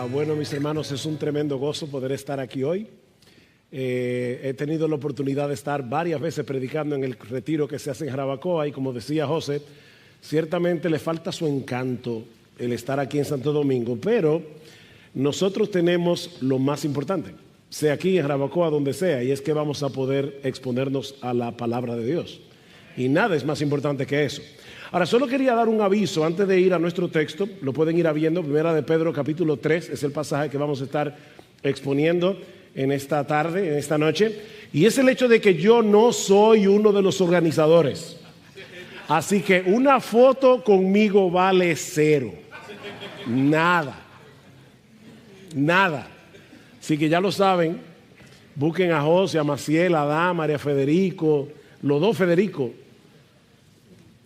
Bueno, mis hermanos, es un tremendo gozo poder estar aquí hoy. He tenido la oportunidad de estar varias veces predicando en el retiro que se hace en Jarabacoa y como decía José, ciertamente le falta su encanto el estar aquí en Santo Domingo, pero nosotros tenemos lo más importante, sea aquí en Jarabacoa, donde sea, y es que vamos a poder exponernos a la palabra de Dios. Y nada es más importante que eso. Ahora, solo quería dar un aviso antes de ir a nuestro texto. Lo pueden ir viendo. Primera de Pedro, capítulo 3, es el pasaje que vamos a estar exponiendo en esta tarde, en esta noche. Y es el hecho de que yo no soy uno de los organizadores. Así que una foto conmigo vale cero. Nada. Nada. Así que ya lo saben. Busquen a José, a Maciel, a Damaria, a Federico, los dos Federico.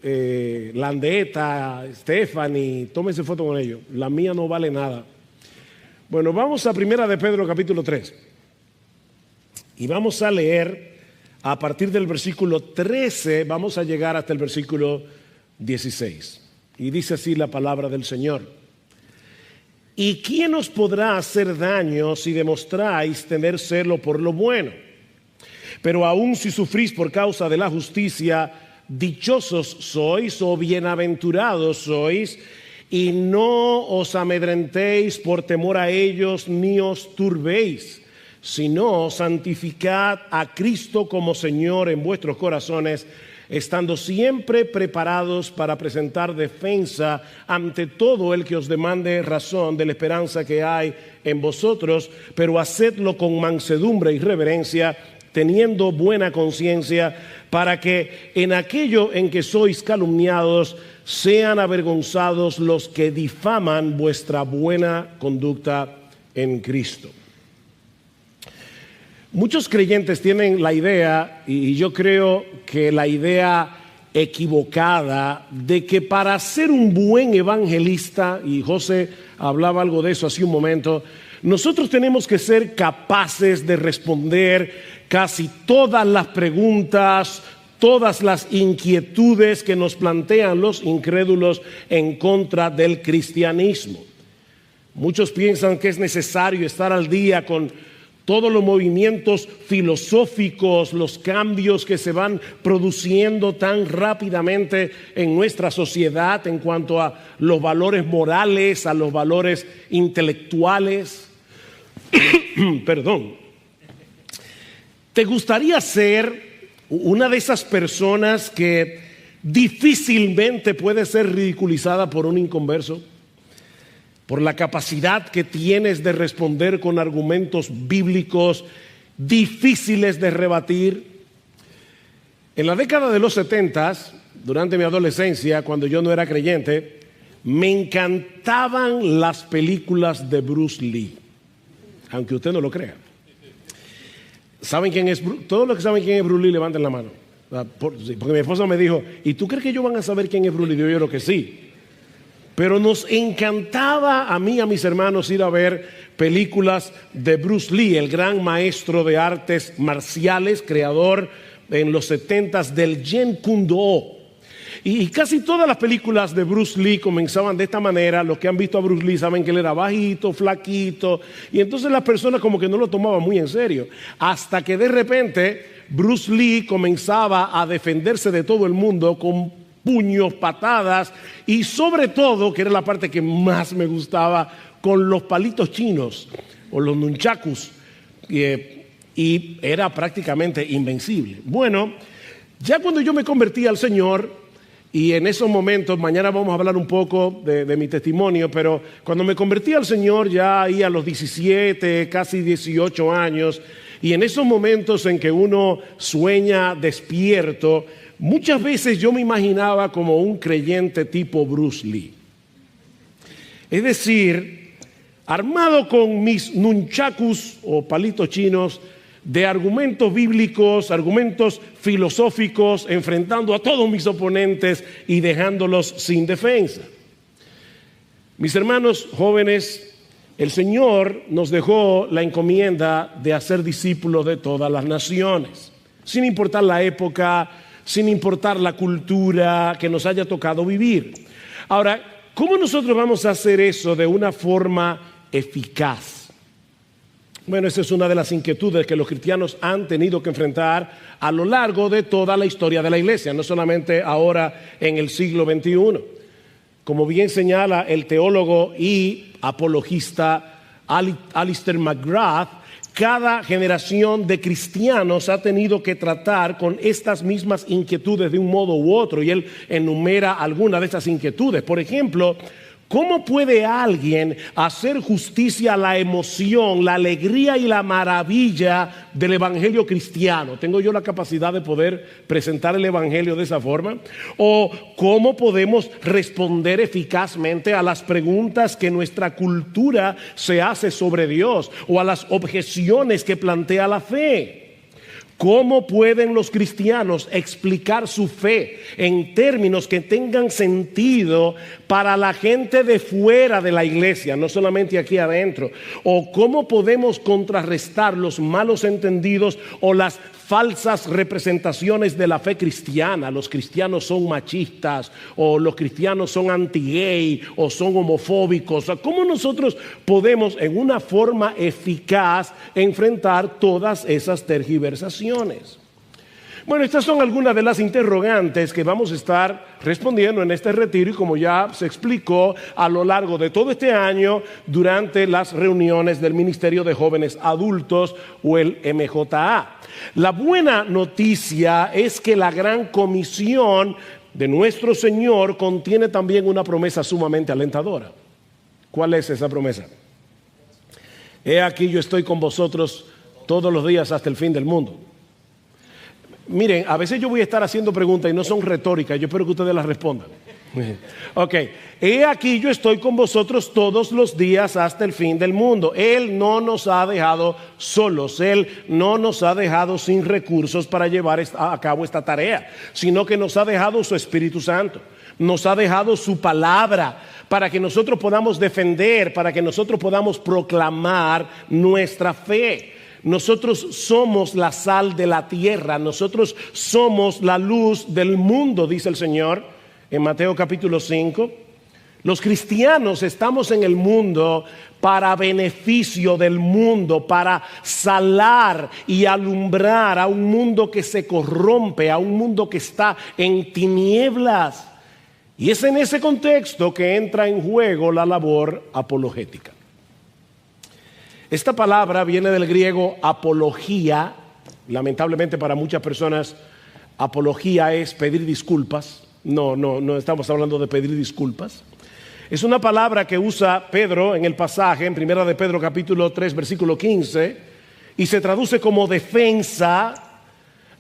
Landeta, Stephanie, tómense foto con ellos. La mía no vale nada. Bueno, vamos a Primera de Pedro capítulo 3 y vamos a leer a partir del versículo 13, vamos a llegar hasta el versículo 16 y dice así la palabra del Señor: ¿y quién os podrá hacer daño si demostráis tener celo por lo bueno? Pero aun si sufrís por causa de la justicia, dichosos sois o bienaventurados sois, y no os amedrentéis por temor a ellos ni os turbéis, sino santificad a Cristo como Señor en vuestros corazones, estando siempre preparados para presentar defensa ante todo el que os demande razón de la esperanza que hay en vosotros, pero hacedlo con mansedumbre y reverencia, teniendo buena conciencia, para que en aquello en que sois calumniados sean avergonzados los que difaman vuestra buena conducta en Cristo. Muchos creyentes tienen la idea, y yo creo que la idea equivocada, de que para ser un buen evangelista, y José hablaba algo de eso hace un momento, nosotros tenemos que ser capaces de responder casi todas las preguntas, todas las inquietudes que nos plantean los incrédulos en contra del cristianismo. Muchos piensan que es necesario estar al día con todos los movimientos filosóficos, los cambios que se van produciendo tan rápidamente en nuestra sociedad en cuanto a los valores morales, a los valores intelectuales. Perdón. ¿Te gustaría ser una de esas personas que difícilmente puede ser ridiculizada por un inconverso? Por la capacidad que tienes de responder con argumentos bíblicos difíciles de rebatir. En la década de los 70, durante mi adolescencia, cuando yo no era creyente, me encantaban las películas de Bruce Lee, aunque usted no lo crea. ¿Saben quién es? Todos los que saben quién es Bruce Lee, levanten la mano. Porque mi esposa me dijo, ¿y tú crees que ellos van a saber quién es Bruce Lee? Yo creo que sí. Pero nos encantaba a mí y a mis hermanos ir a ver películas de Bruce Lee, el gran maestro de artes marciales, creador en los 70s del Jeet Kune Do. Y casi todas las películas de Bruce Lee comenzaban de esta manera. Los que han visto a Bruce Lee saben que él era bajito, flaquito, y entonces las personas como que no lo tomaban muy en serio. Hasta que de repente Bruce Lee comenzaba a defenderse de todo el mundo con puños, patadas y sobre todo, que era la parte que más me gustaba, con los palitos chinos o los nunchakus, y era prácticamente invencible. Bueno, ya cuando yo me convertí al Señor, y en esos momentos, mañana vamos a hablar un poco de mi testimonio, pero cuando me convertí al Señor ya ahí a los 17, casi 18 años, y en esos momentos en que uno sueña despierto, muchas veces yo me imaginaba como un creyente tipo Bruce Lee. Es decir, armado con mis nunchakus o palitos chinos, de argumentos bíblicos, argumentos filosóficos, enfrentando a todos mis oponentes y dejándolos sin defensa. Mis hermanos jóvenes, el Señor nos dejó la encomienda de hacer discípulos de todas las naciones, sin importar la época, sin importar la cultura que nos haya tocado vivir. Ahora, ¿cómo nosotros vamos a hacer eso de una forma eficaz. Bueno, esa es una de las inquietudes que los cristianos han tenido que enfrentar a lo largo de toda la historia de la iglesia, no solamente ahora en el siglo XXI. Como bien señala el teólogo y apologista Alistair McGrath, cada generación de cristianos ha tenido que tratar con estas mismas inquietudes de un modo u otro, y él enumera algunas de estas inquietudes. Por ejemplo, ¿cómo puede alguien hacer justicia a la emoción, la alegría y la maravilla del evangelio cristiano? ¿Tengo yo la capacidad de poder presentar el evangelio de esa forma? ¿O cómo podemos responder eficazmente a las preguntas que nuestra cultura se hace sobre Dios o a las objeciones que plantea la fe? ¿Cómo pueden los cristianos explicar su fe en términos que tengan sentido para la gente de fuera de la iglesia, no solamente aquí adentro? ¿O cómo podemos contrarrestar los malos entendidos o las falsas representaciones de la fe cristiana? Los cristianos son machistas, o los cristianos son anti-gay, o son homofóbicos. ¿Cómo nosotros podemos en una forma eficaz enfrentar todas esas tergiversaciones? Bueno, estas son algunas de las interrogantes que vamos a estar respondiendo en este retiro, y como ya se explicó a lo largo de todo este año durante las reuniones del Ministerio de Jóvenes Adultos o el MJA. La buena noticia es que la gran comisión de nuestro Señor contiene también una promesa sumamente alentadora. ¿Cuál es esa promesa? He aquí, yo estoy con vosotros todos los días hasta el fin del mundo. Miren, a veces yo voy a estar haciendo preguntas y no son retóricas, yo espero que ustedes las respondan. Ok, he aquí, yo estoy con vosotros todos los días hasta el fin del mundo. Él no nos ha dejado solos, Él no nos ha dejado sin recursos para llevar a cabo esta tarea, sino que nos ha dejado su Espíritu Santo, nos ha dejado su palabra para que nosotros podamos defender, para que nosotros podamos proclamar nuestra fe. Nosotros somos la sal de la tierra, nosotros somos la luz del mundo, dice el Señor en Mateo capítulo 5. Los cristianos estamos en el mundo para beneficio del mundo, para salar y alumbrar a un mundo que se corrompe, a un mundo que está en tinieblas. Y es en ese contexto que entra en juego la labor apologética. Esta palabra viene del griego apología. Lamentablemente para muchas personas apología es pedir disculpas. No estamos hablando de pedir disculpas. Es una palabra que usa Pedro en el pasaje, en Primera de Pedro capítulo 3 versículo 15, y se traduce como defensa.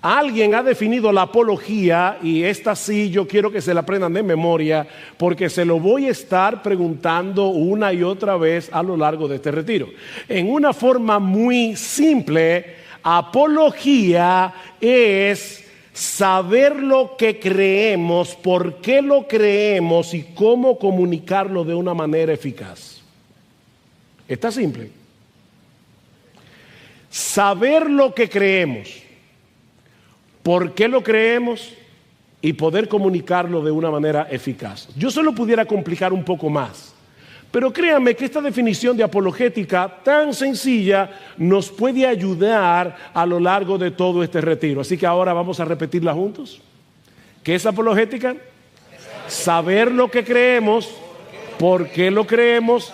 Alguien ha definido la apología, y esta sí yo quiero que se la aprendan de memoria, porque se lo voy a estar preguntando una y otra vez a lo largo de este retiro. En una forma muy simple, apología es saber lo que creemos, por qué lo creemos y cómo comunicarlo de una manera eficaz. Está simple. Saber lo que creemos, por qué lo creemos y poder comunicarlo de una manera eficaz. Yo se lo pudiera complicar un poco más, pero créanme que esta definición de apologética tan sencilla nos puede ayudar a lo largo de todo este retiro. Así que ahora vamos a repetirla juntos. ¿Qué es apologética? Saber lo que creemos, por qué lo creemos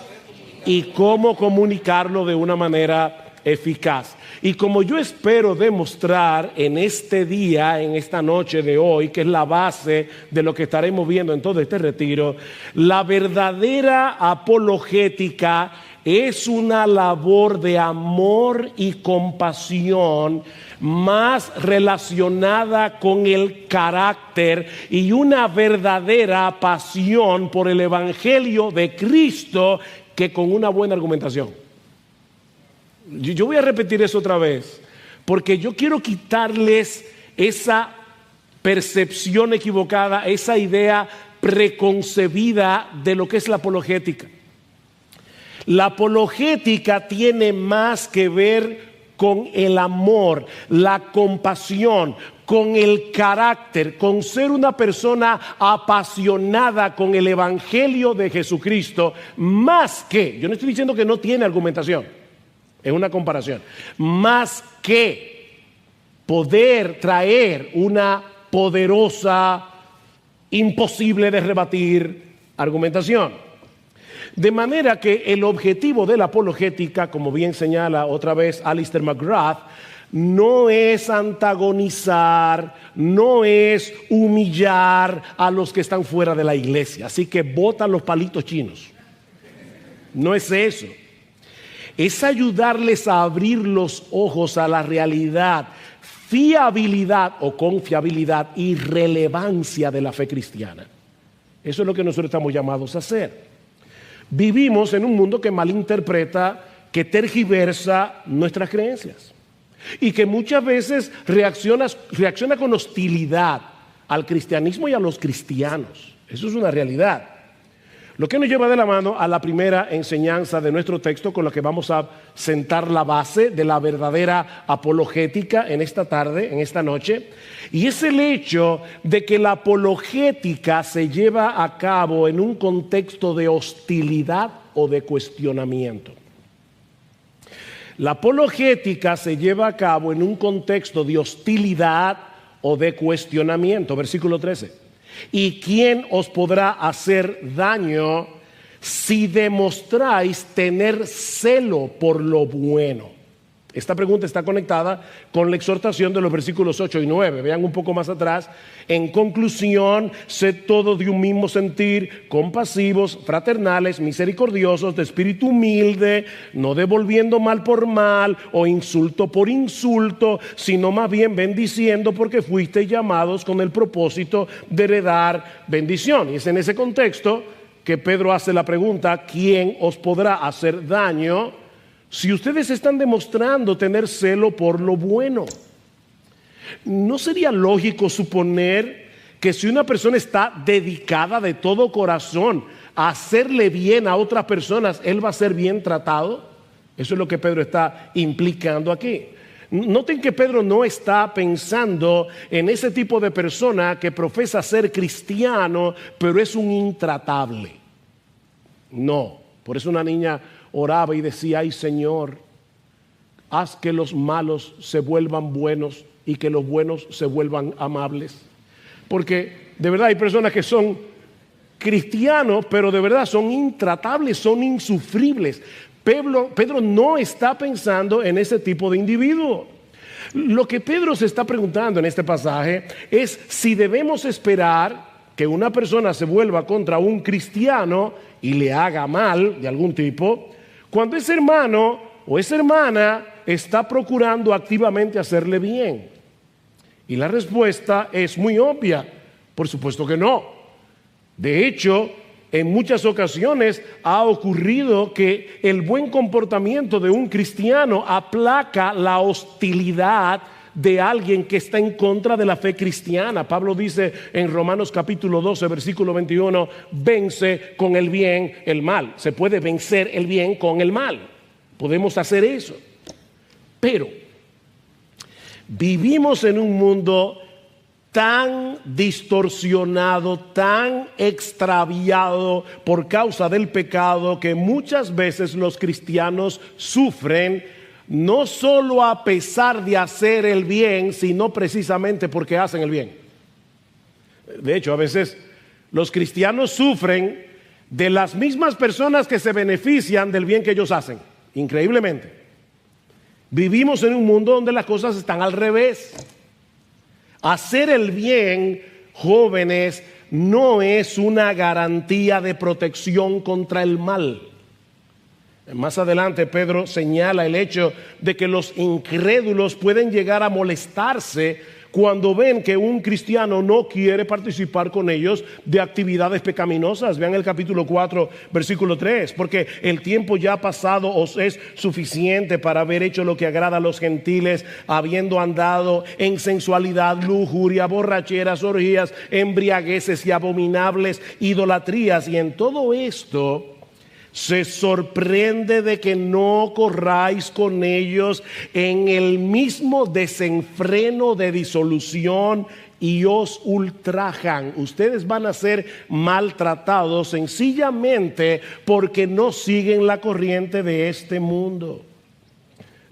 y cómo comunicarlo de una manera eficaz. Y como yo espero demostrar en este día, en esta noche de hoy, que es la base de lo que estaremos viendo en todo este retiro, la verdadera apologética es una labor de amor y compasión más relacionada con el carácter y una verdadera pasión por el evangelio de Cristo que con una buena argumentación. Yo voy a repetir eso otra vez, porque yo quiero quitarles esa percepción equivocada, esa idea preconcebida de lo que es la apologética. La apologética tiene más que ver con el amor, la compasión, con el carácter, con ser una persona apasionada con el Evangelio de Jesucristo, más que, yo no estoy diciendo que no tiene argumentación, es una comparación, más que poder traer una poderosa, imposible de rebatir argumentación. De manera que el objetivo de la apologética, como bien señala otra vez Alistair McGrath, no es antagonizar, no es humillar a los que están fuera de la iglesia. Así que botan los palitos chinos. No es eso. Es ayudarles a abrir los ojos a la realidad, fiabilidad o confiabilidad y relevancia de la fe cristiana. Eso es lo que nosotros estamos llamados a hacer. Vivimos en un mundo que malinterpreta, que tergiversa nuestras creencias y que muchas veces reacciona con hostilidad al cristianismo y a los cristianos. Eso es una realidad. Lo que nos lleva de la mano a la primera enseñanza de nuestro texto, con la que vamos a sentar la base de la verdadera apologética en esta tarde, en esta noche, y es el hecho de que la apologética se lleva a cabo en un contexto de hostilidad o de cuestionamiento. La apologética se lleva a cabo en un contexto de hostilidad o de cuestionamiento. Versículo 13. ¿Y quién os podrá hacer daño si demostráis tener celo por lo bueno? Esta pregunta está conectada con la exhortación de los versículos 8 y 9. Vean un poco más atrás. En conclusión, sed todos de un mismo sentir, compasivos, fraternales, misericordiosos, de espíritu humilde, no devolviendo mal por mal o insulto por insulto, sino más bien bendiciendo, porque fuisteis llamados con el propósito de heredar bendición. Y es en ese contexto que Pedro hace la pregunta: ¿quién os podrá hacer daño si ustedes están demostrando tener celo por lo bueno? ¿No sería lógico suponer que si una persona está dedicada de todo corazón a hacerle bien a otras personas, él va a ser bien tratado? Eso es lo que Pedro está implicando aquí. Noten que Pedro no está pensando en ese tipo de persona que profesa ser cristiano, pero es un intratable. No, por eso una niña oraba y decía: ay Señor, haz que los malos se vuelvan buenos y que los buenos se vuelvan amables. Porque de verdad hay personas que son cristianos, pero de verdad son intratables, son insufribles. Pedro no está pensando en ese tipo de individuo. Lo que Pedro se está preguntando en este pasaje es si debemos esperar que una persona se vuelva contra un cristiano y le haga mal de algún tipo, cuando ese hermano o esa hermana está procurando activamente hacerle bien. Y la respuesta es muy obvia: por supuesto que no. De hecho, en muchas ocasiones ha ocurrido que el buen comportamiento de un cristiano aplaca la hostilidad de alguien que está en contra de la fe cristiana. Pablo dice en Romanos capítulo 12, versículo 21, vence con el bien el mal. Se puede vencer el bien con el mal. Podemos hacer eso. Pero vivimos en un mundo tan distorsionado, tan extraviado por causa del pecado, que muchas veces los cristianos sufren, no solo a pesar de hacer el bien, sino precisamente porque hacen el bien. De hecho, a veces los cristianos sufren de las mismas personas que se benefician del bien que ellos hacen. Increíblemente. Vivimos en un mundo donde las cosas están al revés. Hacer el bien, jóvenes, no es una garantía de protección contra el mal. Más adelante Pedro señala el hecho de que los incrédulos pueden llegar a molestarse cuando ven que un cristiano no quiere participar con ellos de actividades pecaminosas. Vean el capítulo 4, versículo 3. Porque el tiempo ya pasado os es suficiente para haber hecho lo que agrada a los gentiles, habiendo andado en sensualidad, lujuria, borracheras, orgías, embriagueces y abominables idolatrías. Y en todo esto se sorprende de que no corráis con ellos en el mismo desenfreno de disolución y os ultrajan. Ustedes van a ser maltratados sencillamente porque no siguen la corriente de este mundo.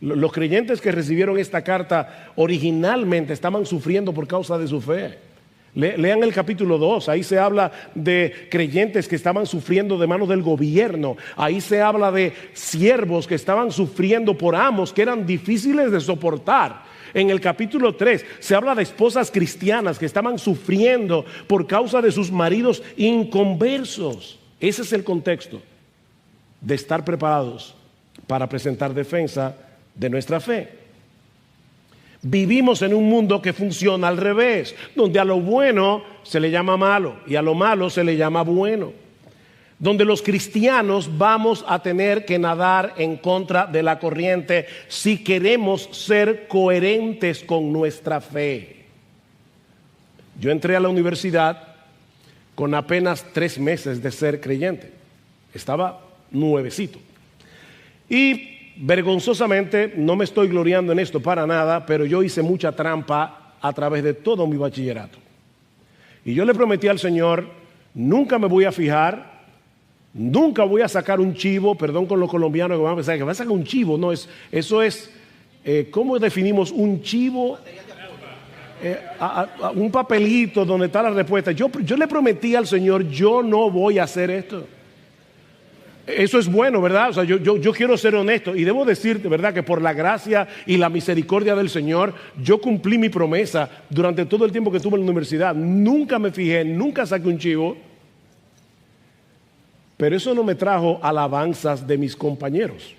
Los creyentes que recibieron esta carta originalmente estaban sufriendo por causa de su fe. Lean el capítulo 2, ahí se habla de creyentes que estaban sufriendo de manos del gobierno. Ahí se habla de siervos que estaban sufriendo por amos que eran difíciles de soportar. En el capítulo 3 se habla de esposas cristianas que estaban sufriendo por causa de sus maridos inconversos. Ese es el contexto de estar preparados para presentar defensa de nuestra fe. Vivimos en un mundo que funciona al revés, donde a lo bueno se le llama malo y a lo malo se le llama bueno. Donde los cristianos vamos a tener que nadar en contra de la corriente si queremos ser coherentes con nuestra fe. Yo entré a la universidad con apenas 3 meses de ser creyente. Estaba nuevecito. Y vergonzosamente, no me estoy gloriando en esto para nada, pero yo hice mucha trampa a través de todo mi bachillerato. Y yo le prometí al Señor, nunca me voy a fijar, nunca voy a sacar un chivo, perdón con los colombianos que van a pensar que va a sacar un chivo, no, eso es, ¿cómo definimos un chivo? Un papelito donde está la respuesta. Yo le prometí al Señor, yo no voy a hacer esto. Eso es bueno, ¿verdad? O sea, yo quiero ser honesto y debo decirte, ¿verdad?, que por la gracia y la misericordia del Señor, yo cumplí mi promesa durante todo el tiempo que estuve en la universidad. Nunca me fijé, nunca saqué un chivo, pero eso no me trajo alabanzas de mis compañeros.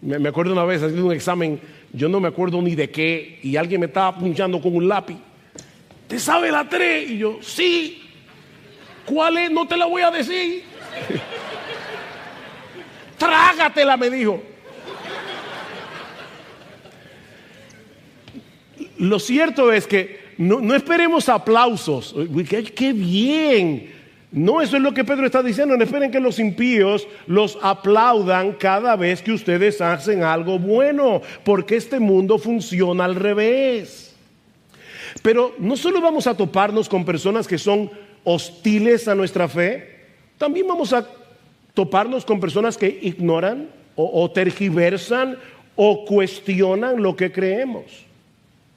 Me acuerdo una vez haciendo un examen, yo no me acuerdo ni de qué, y alguien me estaba punchando con un lápiz. ¿Te sabe la 3? Y yo, sí. ¿Cuál es? No te la voy a decir. Trágatela, me dijo. Lo cierto es que no esperemos aplausos. ¡Qué bien! No, eso es lo que Pedro está diciendo. No esperen que los impíos los aplaudan cada vez que ustedes hacen algo bueno, porque este mundo funciona al revés. Pero no solo vamos a toparnos con personas que son hostiles a nuestra fe, también vamos a toparnos con personas que ignoran o tergiversan o cuestionan lo que creemos.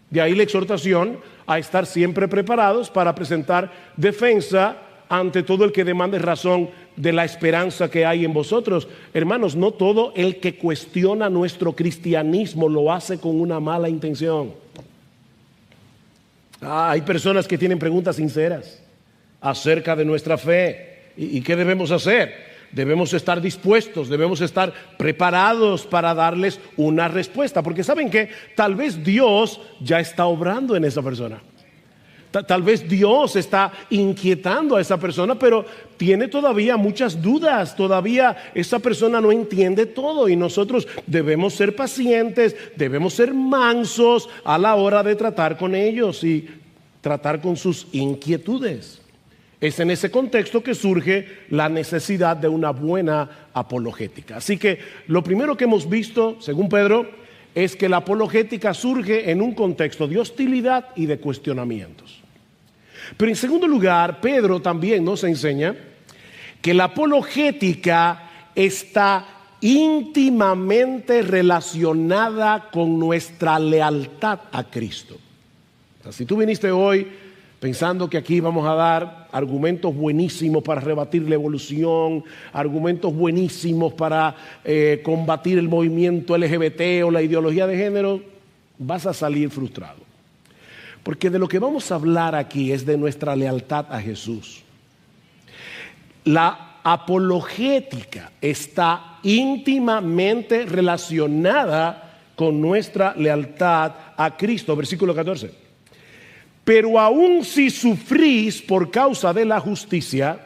De ahí la exhortación a estar siempre preparados para presentar defensa ante todo el que demande razón de la esperanza que hay en vosotros. Hermanos, no todo el que cuestiona nuestro cristianismo lo hace con una mala intención. Hay personas que tienen preguntas sinceras acerca de nuestra fe. ¿Y qué debemos hacer? Debemos estar dispuestos, debemos estar preparados para darles una respuesta. Porque ¿saben qué? Tal vez Dios ya está obrando en esa persona. Tal vez Dios está inquietando a esa persona, pero tiene todavía muchas dudas. Todavía esa persona no entiende todo y nosotros debemos ser pacientes, debemos ser mansos a la hora de tratar con ellos y tratar con sus inquietudes. Es en ese contexto que surge la necesidad de una buena apologética. Así que lo primero que hemos visto, según Pedro, es que la apologética surge en un contexto de hostilidad y de cuestionamientos. Pero en segundo lugar, Pedro también nos enseña que la apologética está íntimamente relacionada con nuestra lealtad a Cristo. O sea, si tú viniste hoy pensando que aquí vamos a dar argumentos buenísimos para rebatir la evolución, argumentos buenísimos para combatir el movimiento LGBT o la ideología de género, vas a salir frustrado. Porque de lo que vamos a hablar aquí es de nuestra lealtad a Jesús. La apologética está íntimamente relacionada con nuestra lealtad a Cristo. Versículo 14. Pero aun si sufrís por causa de la justicia,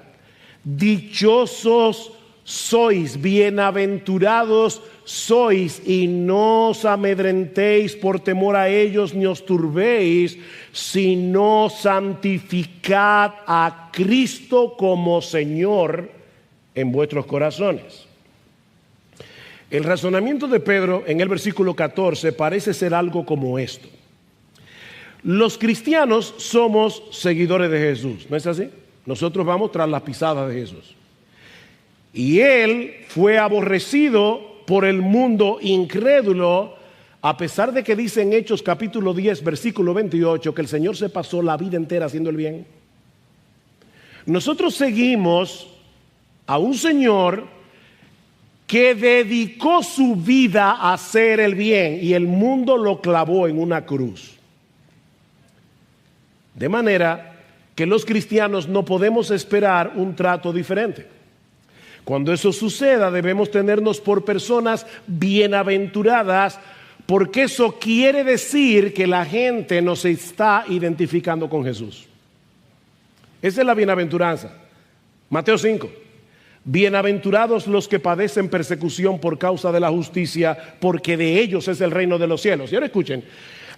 dichosos sois, bienaventurados sois, y no os amedrentéis por temor a ellos, ni os turbéis, sino santificad a Cristo como Señor en vuestros corazones. El razonamiento de Pedro en el versículo 14 parece ser algo como esto. Los cristianos somos seguidores de Jesús, ¿no es así? Nosotros vamos tras las pisadas de Jesús. Y Él fue aborrecido por el mundo incrédulo, a pesar de que dice en Hechos capítulo 10, versículo 28, que el Señor se pasó la vida entera haciendo el bien. Nosotros seguimos a un Señor que dedicó su vida a hacer el bien y el mundo lo clavó en una cruz. De manera que los cristianos no podemos esperar un trato diferente. Cuando eso suceda, debemos tenernos por personas bienaventuradas, porque eso quiere decir que la gente nos está identificando con Jesús. Esa es la bienaventuranza. Mateo 5. Bienaventurados los que padecen persecución por causa de la justicia, porque de ellos es el reino de los cielos. Y ahora escuchen,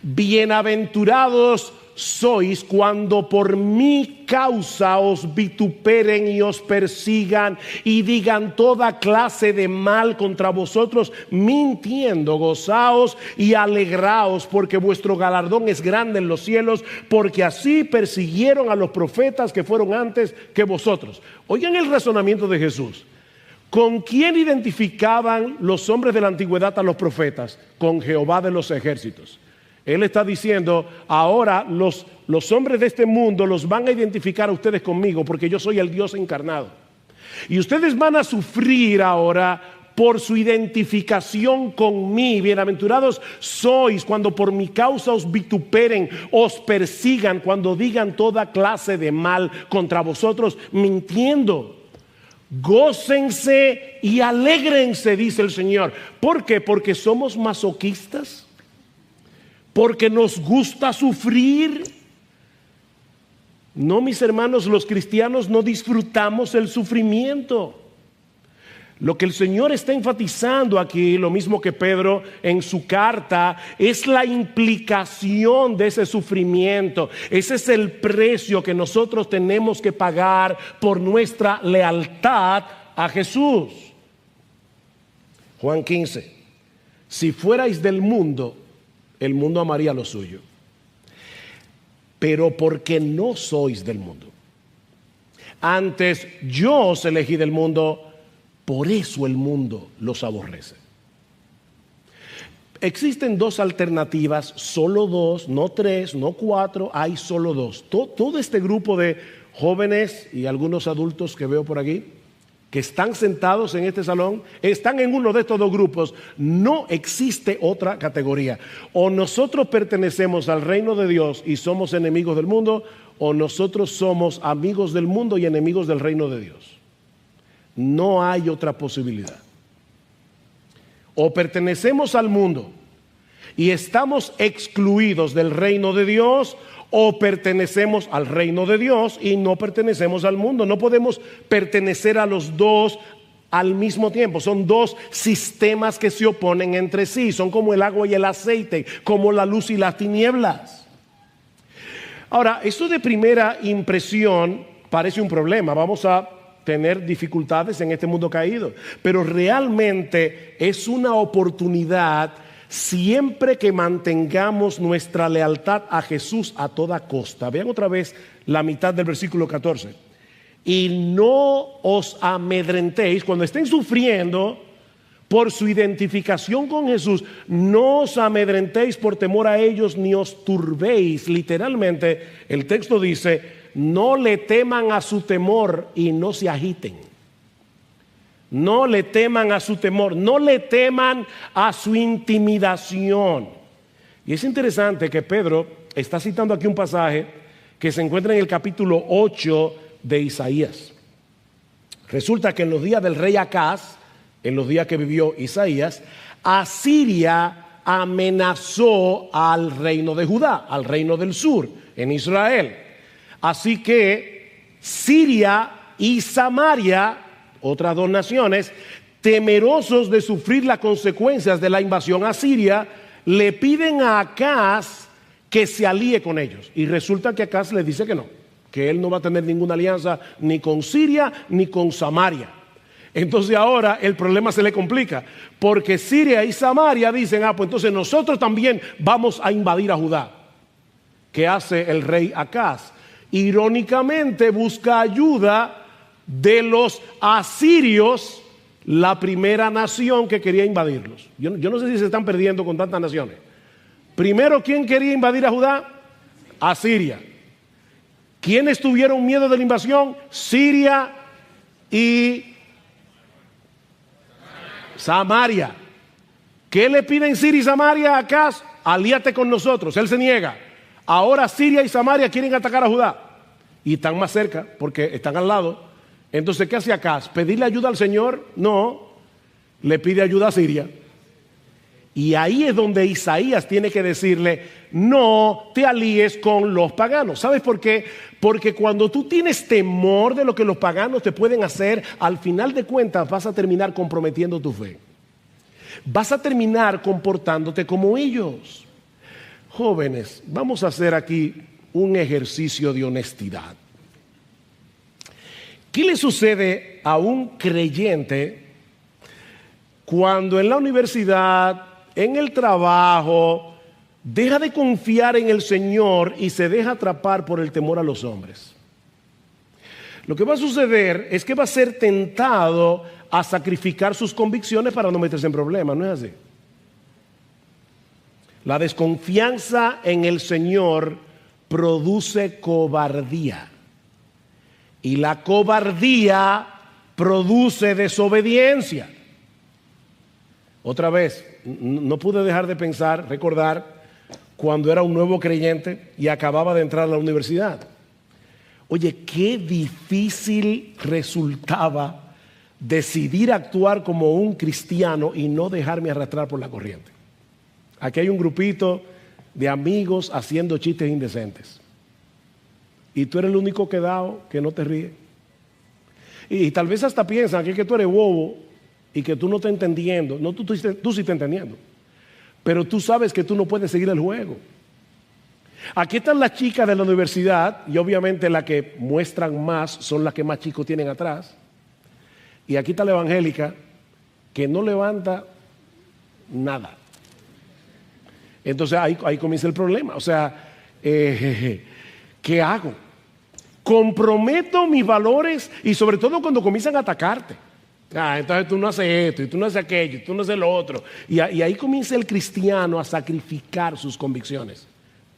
bienaventurados sois cuando por mi causa os vituperen y os persigan y digan toda clase de mal contra vosotros, mintiendo. Gozaos y alegraos, porque vuestro galardón es grande en los cielos, porque así persiguieron a los profetas que fueron antes que vosotros. Oigan el razonamiento de Jesús. ¿Con quién identificaban los hombres de la antigüedad a los profetas? Con Jehová de los ejércitos. Él está diciendo, ahora los hombres de este mundo los van a identificar a ustedes conmigo, porque yo soy el Dios encarnado. Y ustedes van a sufrir ahora por su identificación con mí. Bienaventurados sois cuando por mi causa os vituperen, os persigan, cuando digan toda clase de mal contra vosotros, mintiendo. Gócense y alégrense, dice el Señor. ¿Por qué? Porque somos masoquistas. Porque nos gusta sufrir. No, mis hermanos, los cristianos no disfrutamos el sufrimiento. Lo que el Señor está enfatizando aquí, lo mismo que Pedro en su carta, es la implicación de ese sufrimiento. Ese es el precio que nosotros tenemos que pagar por nuestra lealtad a Jesús. Juan 15. Si fuerais del mundo, el mundo amaría lo suyo. Pero porque no sois del mundo, antes yo os elegí del mundo, por eso el mundo los aborrece. Existen dos alternativas, solo dos, no tres, no cuatro, hay solo dos. Todo este grupo de jóvenes y algunos adultos que veo por aquí, que están sentados en este salón, están en uno de estos dos grupos. No existe otra categoría. O nosotros pertenecemos al reino de Dios y somos enemigos del mundo, o nosotros somos amigos del mundo y enemigos del reino de Dios. No hay otra posibilidad. O pertenecemos al mundo y estamos excluidos del reino de Dios, o pertenecemos al reino de Dios y no pertenecemos al mundo. No podemos pertenecer a los dos al mismo tiempo. Son dos sistemas que se oponen entre sí. Son como el agua y el aceite, como la luz y las tinieblas. Ahora, esto de primera impresión parece un problema. Vamos a tener dificultades en este mundo caído, pero realmente es una oportunidad siempre que mantengamos nuestra lealtad a Jesús a toda costa. Vean otra vez la mitad del versículo 14. Y no os amedrentéis cuando estén sufriendo por su identificación con Jesús. No os amedrentéis por temor a ellos, ni os turbéis. Literalmente el texto dice, no le teman a su temor y no se agiten. No le teman a su temor, no le teman a su intimidación. Y es interesante que Pedro está citando aquí un pasaje que se encuentra en el capítulo 8 de Isaías. Resulta que en los días del rey Acaz, en los días que vivió Isaías, Asiria amenazó al reino de Judá, al reino del sur, en Israel. Así que Siria y Samaria, otras dos naciones, temerosos de sufrir las consecuencias de la invasión a Siria, le piden a Acaz que se alíe con ellos. Y resulta que Acaz les dice que no, que él no va a tener ninguna alianza ni con Siria ni con Samaria. Entonces ahora el problema se le complica, porque Siria y Samaria dicen, pues entonces nosotros también vamos a invadir a Judá. ¿Qué hace el rey Acaz? Irónicamente busca ayuda de los asirios, la primera nación que quería invadirlos. Yo no sé si se están perdiendo con tantas naciones. Primero, ¿quién quería invadir a Judá? Asiria. ¿Quiénes tuvieron miedo de la invasión? Siria y Samaria. ¿Qué le piden Siria y Samaria a Acaz? Alíate con nosotros. Él se niega. Ahora Siria y Samaria quieren atacar a Judá. Y están más cerca porque están al lado. Entonces, ¿qué hace Acaz? ¿Pedirle ayuda al Señor? No. Le pide ayuda a Siria. Y ahí es donde Isaías tiene que decirle, no te alíes con los paganos. ¿Sabes por qué? Porque cuando tú tienes temor de lo que los paganos te pueden hacer, al final de cuentas vas a terminar comprometiendo tu fe. Vas a terminar comportándote como ellos. Jóvenes, vamos a hacer aquí un ejercicio de honestidad. ¿Qué le sucede a un creyente cuando en la universidad, en el trabajo, deja de confiar en el Señor y se deja atrapar por el temor a los hombres? Lo que va a suceder es que va a ser tentado a sacrificar sus convicciones para no meterse en problemas, ¿no es así? La desconfianza en el Señor produce cobardía. Y la cobardía produce desobediencia. Otra vez, no pude dejar de pensar, recordar, cuando era un nuevo creyente y acababa de entrar a la universidad. Oye, qué difícil resultaba decidir actuar como un cristiano y no dejarme arrastrar por la corriente. Aquí hay un grupito de amigos haciendo chistes indecentes. Y tú eres el único quedado que no te ríe. Y tal vez hasta piensan que tú eres bobo y que tú no estás entendiendo. No, tú sí estás entendiendo. Pero tú sabes que tú no puedes seguir el juego. Aquí están las chicas de la universidad y obviamente las que muestran más son las que más chicos tienen atrás. Y aquí está la evangélica que no levanta nada. Entonces ahí comienza el problema. O sea, ¿qué hago? Comprometo mis valores y sobre todo cuando comienzan a atacarte. Entonces tú no haces esto y tú no haces aquello y tú no haces lo otro. Y ahí comienza el cristiano a sacrificar sus convicciones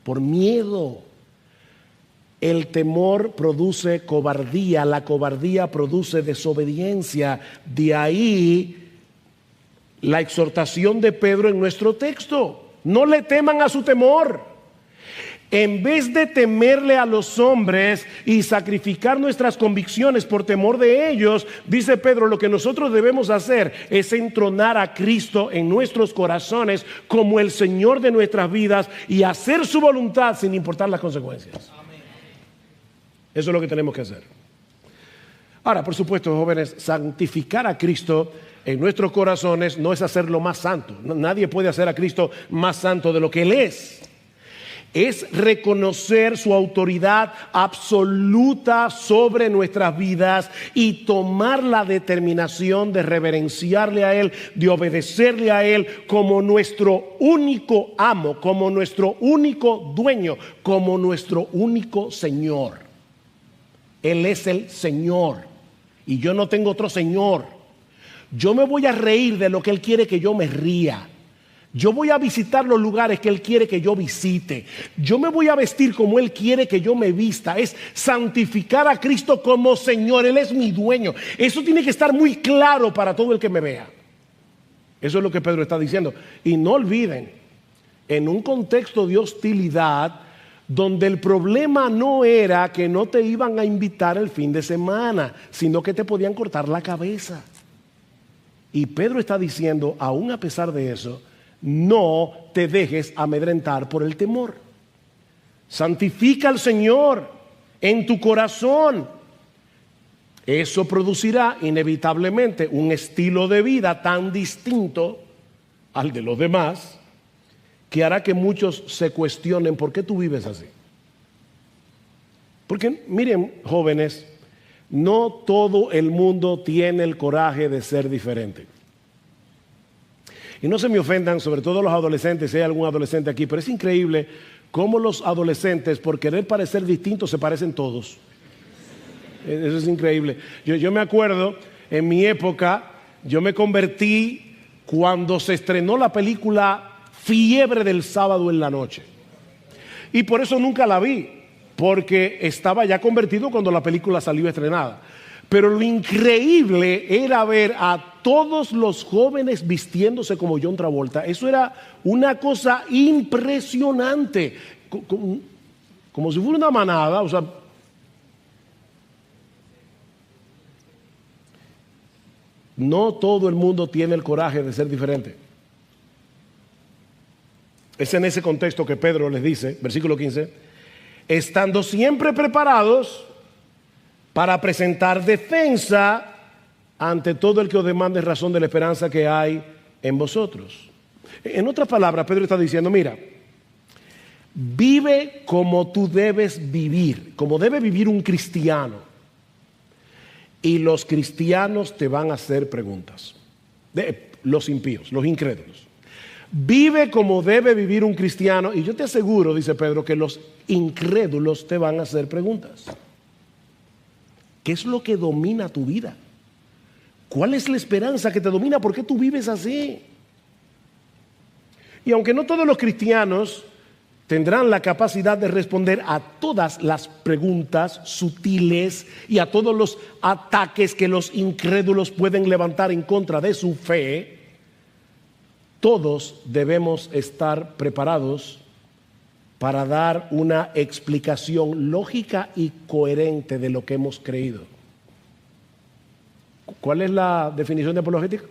por miedo. El temor produce cobardía, la cobardía produce desobediencia. De ahí la exhortación de Pedro en nuestro texto. No le teman a su temor. En vez de temerle a los hombres y sacrificar nuestras convicciones por temor de ellos, dice Pedro, lo que nosotros debemos hacer es entronar a Cristo en nuestros corazones como el Señor de nuestras vidas y hacer su voluntad sin importar las consecuencias. Amén. Eso es lo que tenemos que hacer. Ahora, por supuesto, jóvenes, santificar a Cristo en nuestros corazones no es hacerlo más santo. Nadie puede hacer a Cristo más santo de lo que Él es. Es reconocer su autoridad absoluta sobre nuestras vidas y tomar la determinación de reverenciarle a Él, de obedecerle a Él como nuestro único amo, como nuestro único dueño, como nuestro único Señor. Él es el Señor y yo no tengo otro Señor. Yo me voy a reír de lo que Él quiere que yo me ría. Yo voy a visitar los lugares que Él quiere que yo visite. Yo me voy a vestir como Él quiere que yo me vista. Es santificar a Cristo como Señor. Él es mi dueño. Eso tiene que estar muy claro para todo el que me vea. Eso es lo que Pedro está diciendo. Y no olviden, en un contexto de hostilidad, donde el problema no era que no te iban a invitar el fin de semana, sino que te podían cortar la cabeza. Y Pedro está diciendo, aún a pesar de eso, no te dejes amedrentar por el temor. Santifica al Señor en tu corazón. Eso producirá inevitablemente un estilo de vida tan distinto al de los demás que hará que muchos se cuestionen por qué tú vives así. Porque miren, jóvenes, No todo el mundo tiene el coraje de ser diferente. Y no se me ofendan, sobre todo los adolescentes, si hay algún adolescente aquí, pero es increíble cómo los adolescentes, por querer parecer distintos, se parecen todos. Eso es increíble. Yo me acuerdo, en mi época, yo me convertí cuando se estrenó la película Fiebre del Sábado en la Noche. Y por eso nunca la vi, porque estaba ya convertido cuando la película salió estrenada. Pero lo increíble era ver a todos los jóvenes vistiéndose como John Travolta. Eso era una cosa impresionante, como si fuera una manada. O sea, no todo el mundo tiene el coraje de ser diferente. Es en ese contexto que Pedro les dice, versículo 15, estando siempre preparados para presentar defensa ante todo el que os demande razón de la esperanza que hay en vosotros. En otras palabras, Pedro está diciendo, mira, vive como tú debes vivir, como debe vivir un cristiano. Y los cristianos te van a hacer preguntas. Los impíos, los incrédulos. Vive como debe vivir un cristiano. Y yo te aseguro, dice Pedro, que los incrédulos te van a hacer preguntas. ¿Qué es lo que domina tu vida? ¿Cuál es la esperanza que te domina? ¿Por qué tú vives así? Y aunque no todos los cristianos tendrán la capacidad de responder a todas las preguntas sutiles y a todos los ataques que los incrédulos pueden levantar en contra de su fe, todos debemos estar preparados para dar una explicación lógica y coherente de lo que hemos creído. ¿Cuál es la definición de apologética?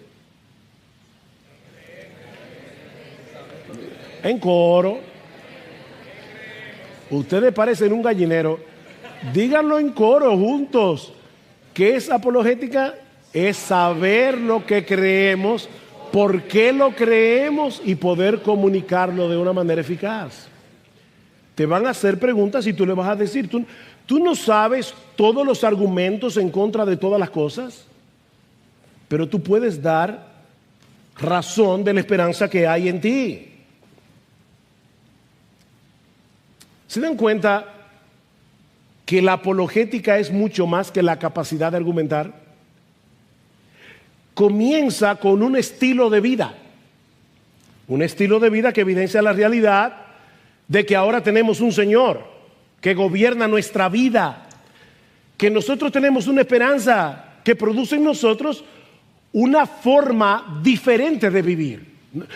En coro. Ustedes parecen un gallinero. Díganlo en coro juntos. ¿Qué es apologética? Es saber lo que creemos, por qué lo creemos y poder comunicarlo de una manera eficaz. Te van a hacer preguntas y tú le vas a decir, ¿tú no sabes todos los argumentos en contra de todas las cosas? Pero tú puedes dar razón de la esperanza que hay en ti. ¿Se dan cuenta que la apologética es mucho más que la capacidad de argumentar? Comienza con un estilo de vida. Un estilo de vida que evidencia la realidad de que ahora tenemos un Señor que gobierna nuestra vida, que nosotros tenemos una esperanza que produce en nosotros una forma diferente de vivir.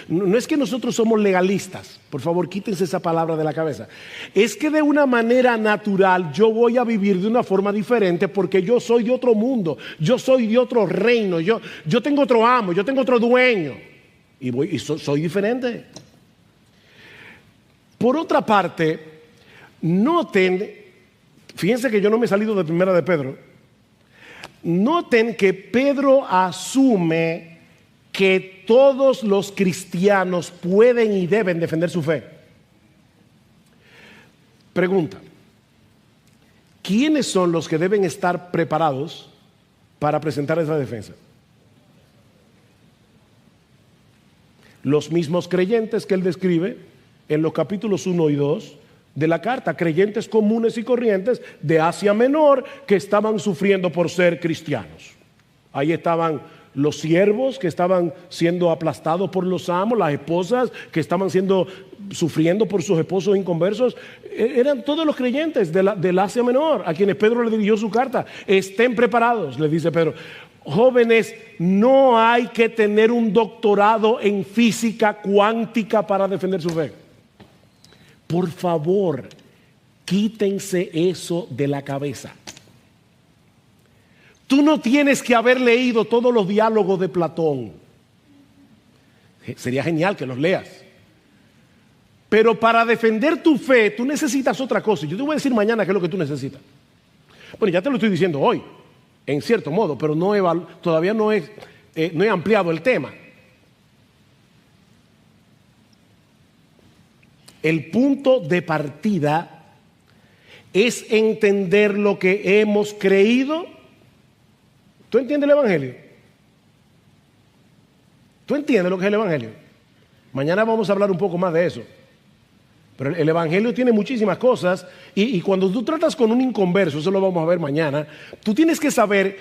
No es que nosotros somos legalistas, por favor quítense esa palabra de la cabeza. Es que de una manera natural yo voy a vivir de una forma diferente porque yo soy de otro mundo, yo soy de otro reino, yo tengo otro amo, yo tengo otro dueño y soy diferente. Por otra parte, noten, fíjense que yo no me he salido de primera de Pedro, noten que Pedro asume que todos los cristianos pueden y deben defender su fe. Pregunta, ¿quiénes son los que deben estar preparados para presentar esa defensa? Los mismos creyentes que él describe en los capítulos 1 y 2 de la carta, creyentes comunes y corrientes de Asia Menor que estaban sufriendo por ser cristianos. Ahí estaban los siervos que estaban siendo aplastados por los amos, las esposas que estaban sufriendo por sus esposos inconversos. Eran todos los creyentes del Asia Menor a quienes Pedro le dirigió su carta. Estén preparados, les dice Pedro. Jóvenes, no hay que tener un doctorado en física cuántica para defender su fe. Por favor, quítense eso de la cabeza. Tú no tienes que haber leído todos los diálogos de Platón. Sería genial que los leas. Pero para defender tu fe, tú necesitas otra cosa. Yo te voy a decir mañana qué es lo que tú necesitas. Bueno, ya te lo estoy diciendo hoy, en cierto modo, pero todavía no he ampliado el tema. El punto de partida es entender lo que hemos creído ¿Tú entiendes el Evangelio? ¿Tú entiendes lo que es el Evangelio? Mañana vamos a hablar un poco más de eso. Pero el Evangelio tiene muchísimas cosas y cuando tú tratas con un inconverso, eso lo vamos a ver mañana, tú tienes que saber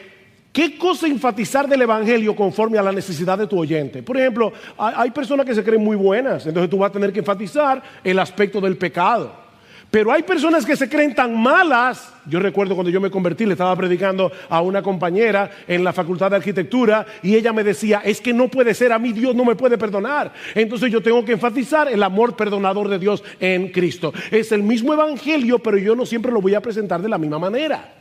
qué cosa enfatizar del Evangelio conforme a la necesidad de tu oyente. Por ejemplo, hay personas que se creen muy buenas, entonces tú vas a tener que enfatizar el aspecto del pecado. Pero hay personas que se creen tan malas. Yo recuerdo cuando yo me convertí, le estaba predicando a una compañera en la facultad de arquitectura y ella me decía, es que no puede ser, a mí Dios no me puede perdonar. Entonces yo tengo que enfatizar el amor perdonador de Dios en Cristo. Es el mismo Evangelio, pero yo no siempre lo voy a presentar de la misma manera.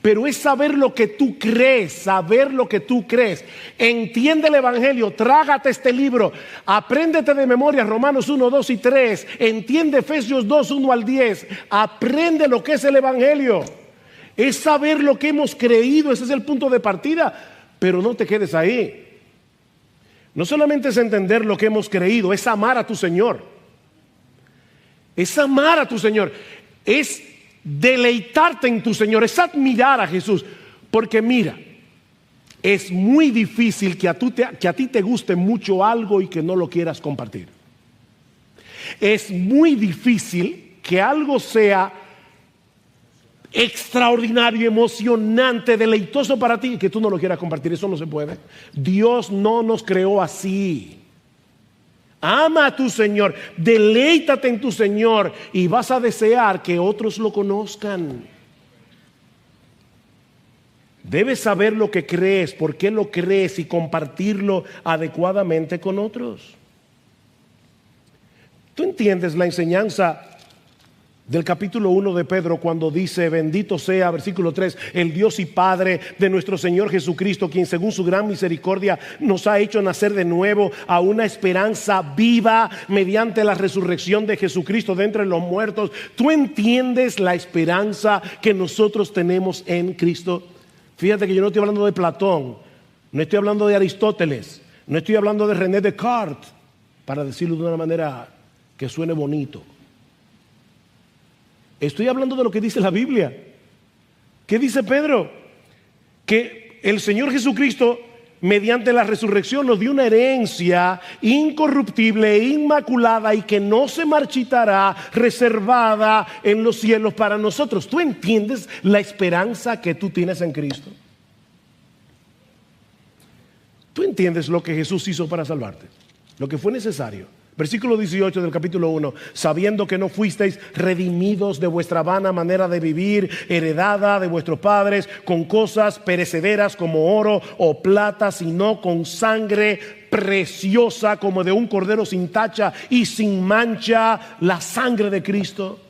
Pero es saber lo que tú crees, saber lo que tú crees. Entiende el Evangelio, trágate este libro, apréndete de memoria Romanos 1, 2 y 3, entiende Efesios 2, 1 al 10, aprende lo que es el Evangelio. Es saber lo que hemos creído, ese es el punto de partida, pero no te quedes ahí. No solamente es entender lo que hemos creído, es amar a tu Señor. Es amar a tu Señor, es deleitarte en tu Señor, es admirar a Jesús. Porque mira, es muy difícil que a ti te guste mucho algo y que no lo quieras compartir. Es muy difícil que algo sea extraordinario, emocionante, deleitoso para ti y que tú no lo quieras compartir. Eso no se puede. Dios no nos creó así. Ama a tu Señor, deleítate en tu Señor y vas a desear que otros lo conozcan. Debes saber lo que crees, por qué lo crees y compartirlo adecuadamente con otros. ¿Tú entiendes la enseñanza del capítulo 1 de Pedro cuando dice, bendito sea, versículo 3, el Dios y Padre de nuestro Señor Jesucristo, quien según su gran misericordia nos ha hecho nacer de nuevo a una esperanza viva mediante la resurrección de Jesucristo de entre los muertos? ¿Tú entiendes la esperanza que nosotros tenemos en Cristo? Fíjate que yo no estoy hablando de Platón, no estoy hablando de Aristóteles, no estoy hablando de René Descartes, para decirlo de una manera que suene bonito. Estoy hablando de lo que dice la Biblia. ¿Qué dice Pedro? Que el Señor Jesucristo, mediante la resurrección, nos dio una herencia incorruptible e inmaculada y que no se marchitará, reservada en los cielos para nosotros. ¿Tú entiendes la esperanza que tú tienes en Cristo? ¿Tú entiendes lo que Jesús hizo para salvarte? Lo que fue necesario. Versículo 18 del capítulo 1, sabiendo que no fuisteis redimidos de vuestra vana manera de vivir, heredada de vuestros padres, con cosas perecederas como oro o plata, sino con sangre preciosa como de un cordero sin tacha y sin mancha, la sangre de Cristo.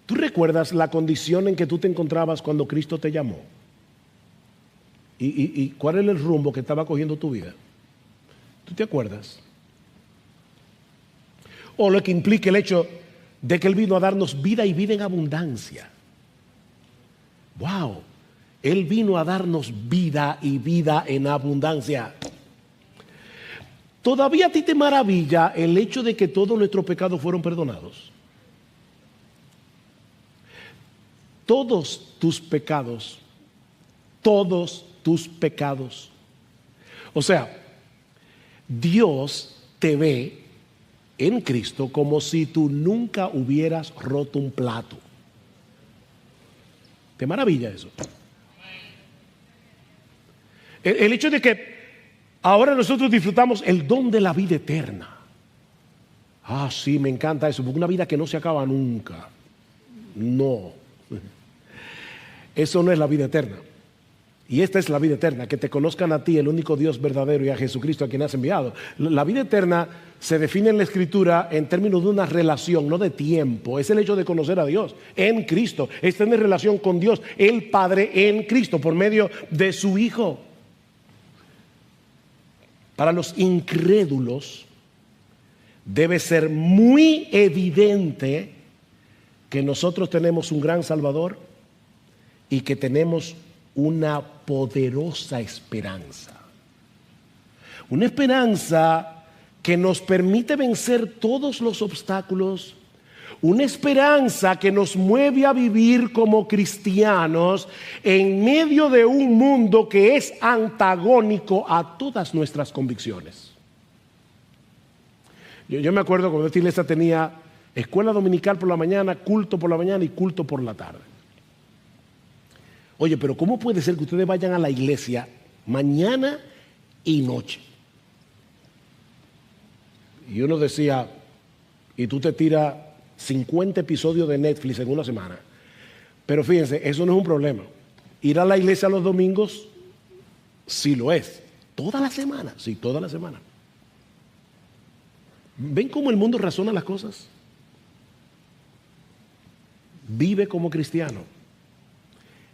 ¿Tú recuerdas la condición en que tú te encontrabas cuando Cristo te llamó? ¿Y cuál era el rumbo que estaba cogiendo tu vida? ¿Tú te acuerdas? O lo que implica el hecho de que Él vino a darnos vida y vida en abundancia. ¡Wow! Él vino a darnos vida y vida en abundancia. ¿Todavía a ti te maravilla el hecho de que todos nuestros pecados fueron perdonados? Todos tus pecados. O sea, Dios te ve en Cristo como si tú nunca hubieras roto un plato. ¿Te maravilla eso? El hecho de que ahora nosotros disfrutamos el don de la vida eterna. Ah, sí, me encanta eso, porque una vida que no se acaba nunca. No. Eso no es la vida eterna. Y esta es la vida eterna, que te conozcan a ti, el único Dios verdadero, y a Jesucristo a quien has enviado. La vida eterna se define en la Escritura en términos de una relación, no de tiempo. Es el hecho de conocer a Dios en Cristo, es tener relación con Dios, el Padre en Cristo, por medio de su Hijo. Para los incrédulos debe ser muy evidente que nosotros tenemos un gran Salvador y que tenemos una poderosa esperanza. Una esperanza que nos permite vencer todos los obstáculos. una esperanza que nos mueve a vivir como cristianos en medio de un mundo que es antagónico a todas nuestras convicciones. Yo me acuerdo cuando esta iglesia tenía escuela dominical por la mañana, culto por la mañana y culto por la tarde. Oye, pero ¿cómo puede ser que ustedes vayan a la iglesia mañana y noche? Y uno decía, y tú te tiras 50 episodios de Netflix en una semana. Pero fíjense, eso no es un problema. Ir a la iglesia los domingos, sí lo es. ¿Toda la semana? Sí, toda la semana. ¿Ven cómo el mundo razona las cosas? Vive como cristiano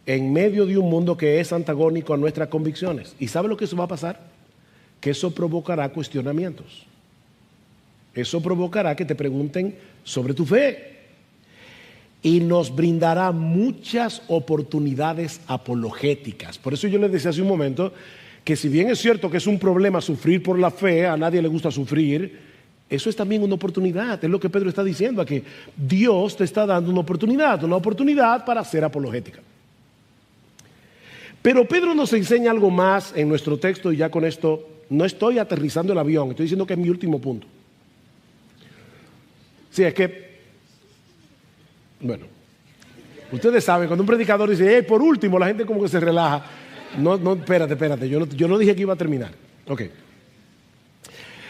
en medio de un mundo que es antagónico a nuestras convicciones. ¿Y sabe lo que eso va a pasar? Que eso provocará cuestionamientos. Eso provocará que te pregunten sobre tu fe. Y nos brindará muchas oportunidades apologéticas. Por eso yo les decía hace un momento que si bien es cierto que es un problema sufrir por la fe, a nadie le gusta sufrir, eso es también una oportunidad. Es lo que Pedro está diciendo aquí. Dios te está dando una oportunidad para ser apologética. Pero Pedro nos enseña algo más en nuestro texto, y ya con esto no estoy aterrizando el avión, estoy diciendo que es mi último punto. Sí, es que, bueno, ustedes saben, cuando un predicador dice, hey, por último, la gente como que se relaja. No, espérate, yo no dije que iba a terminar. Ok.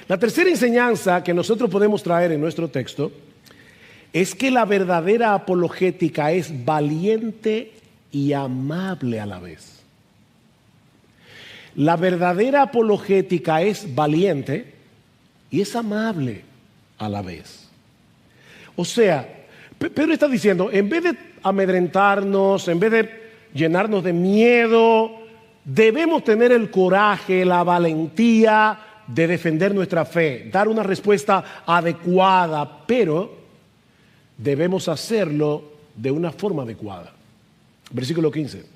La tercera enseñanza que nosotros podemos traer en nuestro texto es que la verdadera apologética es valiente y amable a la vez. La verdadera apologética es valiente y es amable a la vez. O sea, Pedro está diciendo, en vez de amedrentarnos, en vez de llenarnos de miedo, debemos tener el coraje, la valentía de defender nuestra fe, dar una respuesta adecuada, pero debemos hacerlo de una forma adecuada. Versículo 15.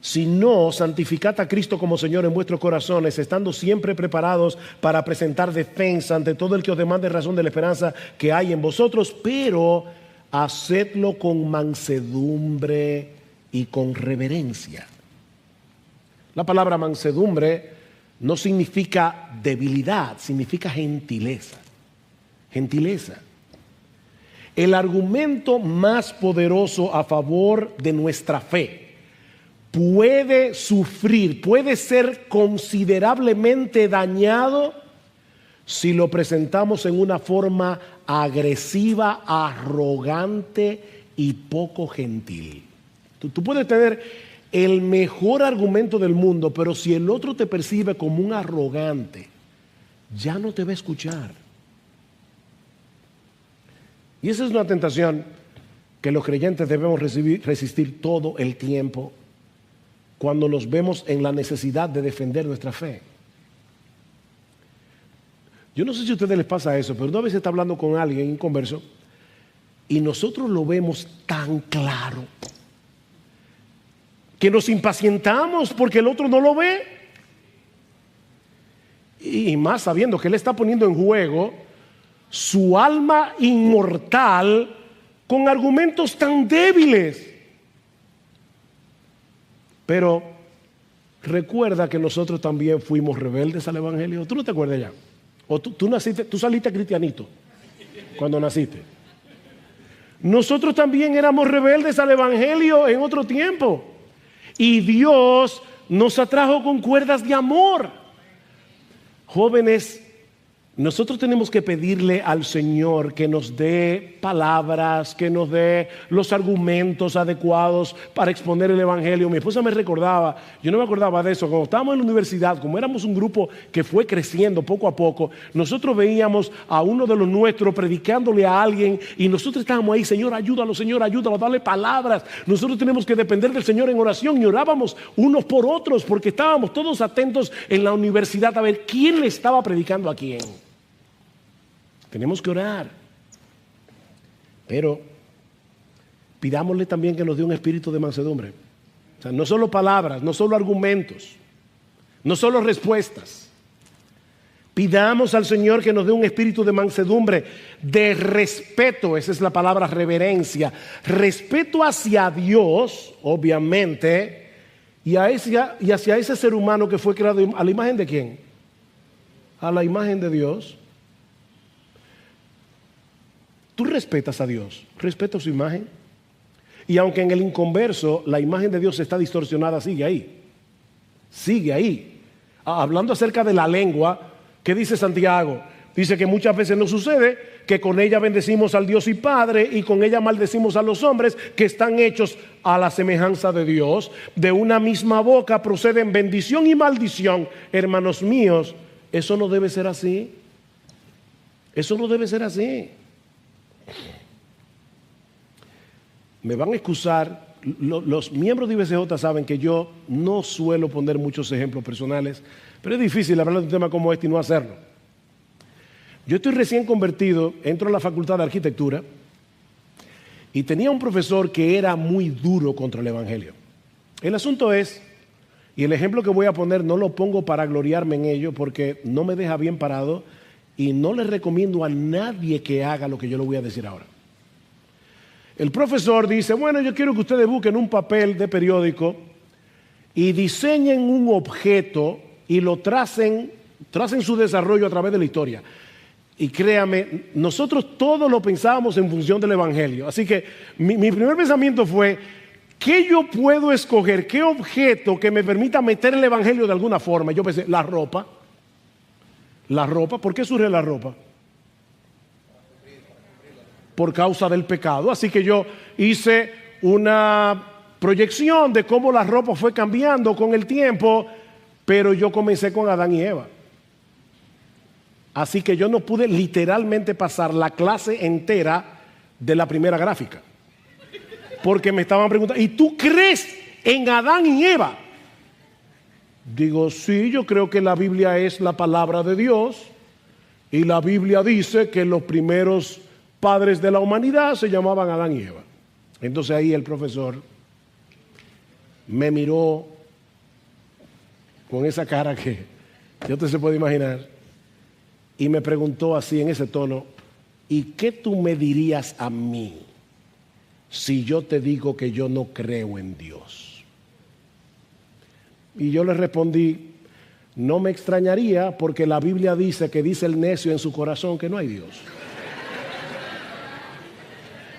Si no, santificad a Cristo como Señor en vuestros corazones, estando siempre preparados para presentar defensa ante todo el que os demande razón de la esperanza que hay en vosotros, pero hacedlo con mansedumbre y con reverencia. La palabra mansedumbre no significa debilidad, significa gentileza. Gentileza. El argumento más poderoso a favor de nuestra fe puede sufrir, puede ser considerablemente dañado si lo presentamos en una forma agresiva, arrogante y poco gentil. Tú puedes tener el mejor argumento del mundo, pero si el otro te percibe como un arrogante, ya no te va a escuchar. Y esa es una tentación que los creyentes debemos resistir todo el tiempo cuando nos vemos en la necesidad de defender nuestra fe. Yo no sé si a ustedes les pasa eso, pero una vez está hablando con alguien en converso y nosotros lo vemos tan claro que nos impacientamos porque el otro no lo ve. Y más sabiendo que él está poniendo en juego su alma inmortal con argumentos tan débiles. Pero recuerda que nosotros también fuimos rebeldes al Evangelio. ¿Tú no te acuerdas ya? ¿O tú saliste cristianito cuando naciste? Nosotros también éramos rebeldes al Evangelio en otro tiempo. Y Dios nos atrajo con cuerdas de amor. Jóvenes, nosotros tenemos que pedirle al Señor que nos dé palabras, que nos dé los argumentos adecuados para exponer el Evangelio. Mi esposa me recordaba, yo no me acordaba de eso, cuando estábamos en la universidad, como éramos un grupo que fue creciendo poco a poco, nosotros veíamos a uno de los nuestros predicándole a alguien y nosotros estábamos ahí, Señor, ayúdalo, dale palabras. Nosotros tenemos que depender del Señor en oración y orábamos unos por otros porque estábamos todos atentos en la universidad a ver quién le estaba predicando a quién. Tenemos que orar, pero pidámosle también que nos dé un espíritu de mansedumbre. O sea, no solo palabras, no solo argumentos, no solo respuestas. Pidamos al Señor que nos dé un espíritu de mansedumbre, de respeto, esa es la palabra reverencia, respeto hacia Dios, obviamente, y hacia ese ser humano que fue creado a la imagen de ¿quién? A la imagen de Dios. Tú respetas a Dios, respetas su imagen. Y aunque en el inconverso la imagen de Dios está distorsionada, sigue ahí. Sigue ahí. Hablando acerca de la lengua, ¿qué dice Santiago? Dice que muchas veces nos sucede que con ella bendecimos al Dios y Padre y con ella maldecimos a los hombres que están hechos a la semejanza de Dios. De una misma boca proceden bendición y maldición. Hermanos míos, eso no debe ser así. Eso no debe ser así. Me van a excusar, los miembros de IBCJ saben que yo no suelo poner muchos ejemplos personales, pero es difícil hablar de un tema como este y no hacerlo. Yo estoy recién convertido, entro a la Facultad de Arquitectura y tenía un profesor que era muy duro contra el Evangelio. El asunto es, y el ejemplo que voy a poner no lo pongo para gloriarme en ello porque no me deja bien parado y no le recomiendo a nadie que haga lo que yo le voy a decir ahora. El profesor dice, bueno, yo quiero que ustedes busquen un papel de periódico y diseñen un objeto y lo tracen su desarrollo a través de la historia. Y créame, nosotros todos lo pensábamos en función del Evangelio. Así que mi primer pensamiento fue, ¿qué yo puedo escoger? ¿Qué objeto que me permita meter el Evangelio de alguna forma? Yo pensé, la ropa. La ropa, ¿por qué surge la ropa? Por causa del pecado. Así que yo hice una proyección de cómo la ropa fue cambiando con el tiempo, pero yo comencé con Adán y Eva. Así que yo no pude literalmente pasar la clase entera de la primera gráfica. Porque me estaban preguntando, ¿y tú crees en Adán y Eva? Digo, sí, yo creo que la Biblia es la palabra de Dios y la Biblia dice que los primeros padres de la humanidad se llamaban Adán y Eva. Entonces ahí el profesor me miró con esa cara que ya usted se puede imaginar y me preguntó así en ese tono, ¿y qué tú me dirías a mí si yo te digo que yo no creo en Dios? Y yo le respondí, no me extrañaría porque la Biblia dice que dice el necio en su corazón que no hay Dios.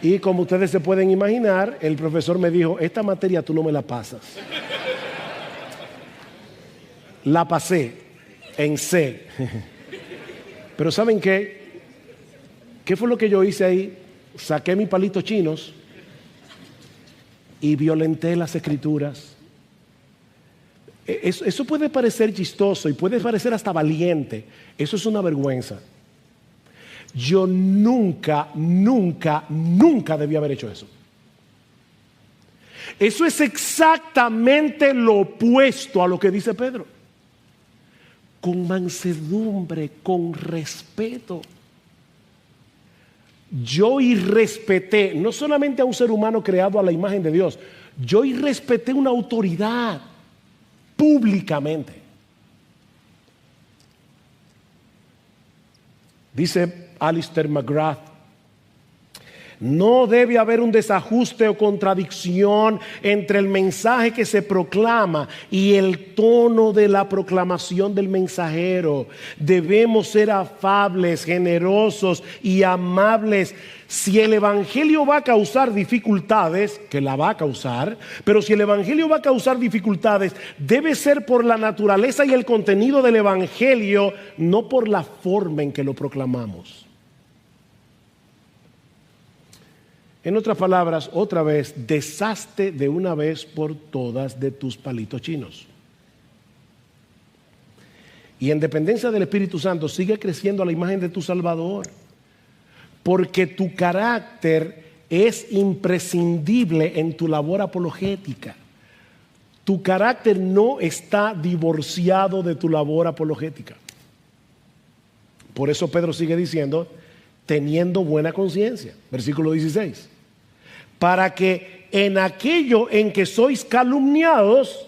Y como ustedes se pueden imaginar, el profesor me dijo, esta materia tú no me la pasas. La pasé en C. Pero ¿saben qué? ¿Qué fue lo que yo hice ahí? Saqué mis palitos chinos y violenté las escrituras. Eso puede parecer chistoso y puede parecer hasta valiente. Eso es una vergüenza. Yo nunca debí haber hecho eso. Eso es exactamente lo opuesto a lo que dice Pedro. Con mansedumbre, con respeto. Yo irrespeté no solamente a un ser humano creado a la imagen de Dios, yo irrespeté una autoridad públicamente. Dice Alistair McGrath, no debe haber un desajuste o contradicción entre el mensaje que se proclama y el tono de la proclamación del mensajero. Debemos ser afables, generosos y amables. Si el Evangelio va a causar dificultades, que la va a causar, pero si el Evangelio va a causar dificultades, debe ser por la naturaleza y el contenido del Evangelio, no por la forma en que lo proclamamos. En otras palabras, otra vez, deshazte de una vez por todas de tus palitos chinos. Y en dependencia del Espíritu Santo, sigue creciendo a la imagen de tu Salvador. Porque tu carácter es imprescindible en tu labor apologética. Tu carácter no está divorciado de tu labor apologética. Por eso Pedro sigue diciendo, teniendo buena conciencia. Versículo 16. Para que en aquello en que sois calumniados,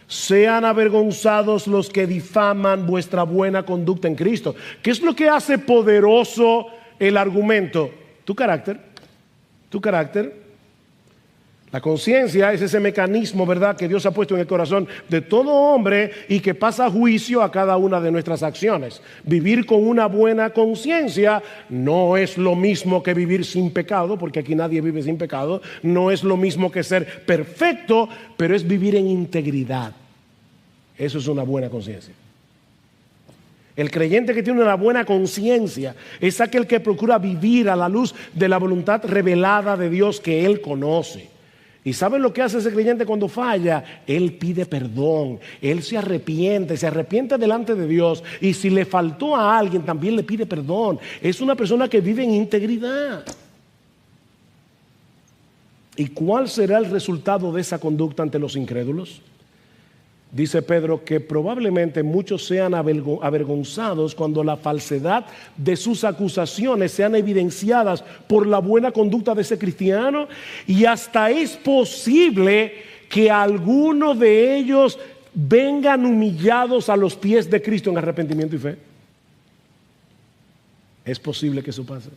sean avergonzados los que difaman vuestra buena conducta en Cristo. ¿Qué es lo que hace poderoso el argumento? Tu carácter, tu carácter. La conciencia es ese mecanismo, ¿verdad?, que Dios ha puesto en el corazón de todo hombre y que pasa juicio a cada una de nuestras acciones. Vivir con una buena conciencia no es lo mismo que vivir sin pecado, porque aquí nadie vive sin pecado. No es lo mismo que ser perfecto, pero es vivir en integridad. Eso es una buena conciencia. El creyente que tiene una buena conciencia es aquel que procura vivir a la luz de la voluntad revelada de Dios que él conoce. ¿Y saben lo que hace ese creyente cuando falla? Él pide perdón, él se arrepiente delante de Dios, y si le faltó a alguien también le pide perdón. Es una persona que vive en integridad. ¿Y cuál será el resultado de esa conducta ante los incrédulos? Dice Pedro que probablemente muchos sean avergonzados cuando la falsedad de sus acusaciones sean evidenciadas por la buena conducta de ese cristiano, y hasta es posible que algunos de ellos vengan humillados a los pies de Cristo en arrepentimiento y fe. Es posible que eso pase.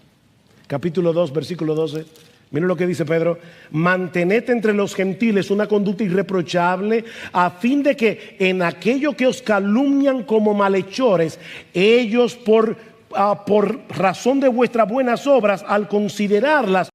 Capítulo 2, versículo 12. Miren lo que dice Pedro: mantened entre los gentiles una conducta irreprochable, a fin de que en aquello que os calumnian como malhechores, ellos por razón de vuestras buenas obras, al considerarlas,